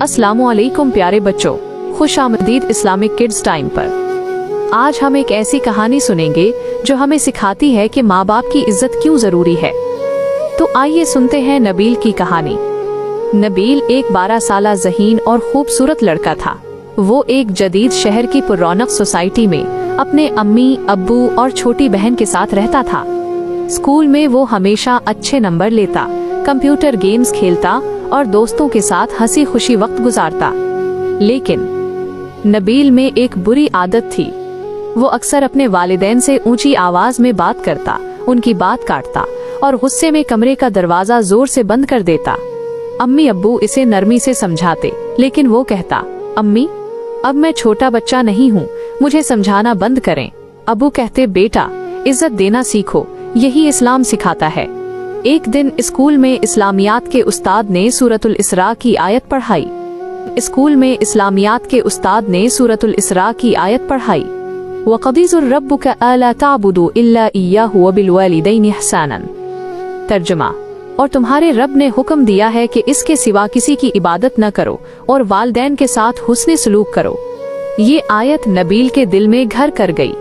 अस्सलामुअलैकुम प्यारे बच्चों, खुश आमदीद इस्लामिक किड्स टाइम पर। आज हम एक ऐसी कहानी सुनेंगे जो हमें सिखाती है कि माँ बाप की इज्जत क्यों जरूरी है। तो आइए सुनते हैं नबील की कहानी। नबील एक 12 साला ज़हीन और खूबसूरत लड़का था। वो एक जदीद शहर की पुरौनक सोसाइटी में अपने अम्मी, अब्बू और छोटी बहन के साथ रहता था। स्कूल में वो हमेशा अच्छे नंबर लेता, कंप्यूटर गेम्स खेलता और दोस्तों के साथ हंसी खुशी वक्त गुजारता। लेकिन नबील में एक बुरी आदत थी। वो अक्सर अपने वालिदैन से ऊंची आवाज में बात करता, उनकी बात काटता और गुस्से में कमरे का दरवाजा जोर से बंद कर देता। अम्मी अब्बू इसे नरमी से समझाते, लेकिन वो कहता, अम्मी अब मैं छोटा बच्चा नहीं हूँ, मुझे समझाना बंद करें। अब्बू कहते, बेटा इज्जत देना सीखो, यही इस्लाम सिखाता है। एक दिन स्कूल में इस्लामियात के उस्ताद ने सूरतुल इस्रा की आयत पढ़ाई। वक़ज़ा रब्बुका अला ताबुदू इल्ला इय्याहु व बिल वालिदैनि इहसानन। तर्जुमा, और तुम्हारे रब ने हुक्म दिया है कि इसके सिवा किसी की इबादत न करो और वालिदैन के साथ हुस्न सलूक करो। ये आयत नबील के दिल में घर कर गई।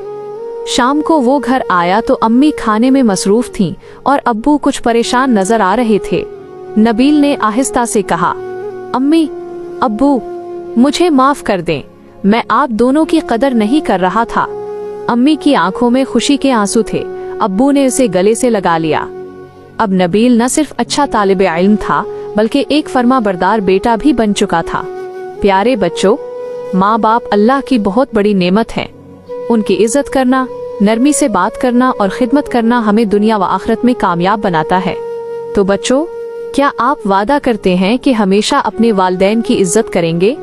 शाम को वो घर आया तो अम्मी खाने में मसरूफ थीं और अब्बू कुछ परेशान नजर आ रहे थे। नबील ने आहिस्ता से कहा, अम्मी अब्बू मुझे माफ कर दें, मैं आप दोनों की कदर नहीं कर रहा था। अम्मी की आंखों में खुशी के आंसू थे। अब्बू ने उसे गले से लगा लिया। अब नबील न सिर्फ अच्छा तालिबे इल्म था, बल्कि एक फर्माबरदार बेटा भी बन चुका था। प्यारे बच्चों, माँ बाप अल्लाह की बहुत बड़ी नेमत है। उनकी इज्जत करना, नरमी से बात करना और खिदमत करना हमें दुनिया व आखिरत में कामयाब बनाता है। तो बच्चों, क्या आप वादा करते हैं कि हमेशा अपने वालिदैन की इज्जत करेंगे?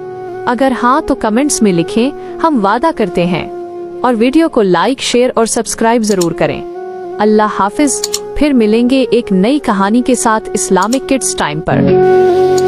अगर हाँ तो कमेंट्स में लिखें, हम वादा करते हैं। और वीडियो को लाइक, शेयर और सब्सक्राइब जरूर करें। अल्लाह हाफिज। फिर मिलेंगे एक नई कहानी के साथ इस्लामिक किड्स टाइम पर।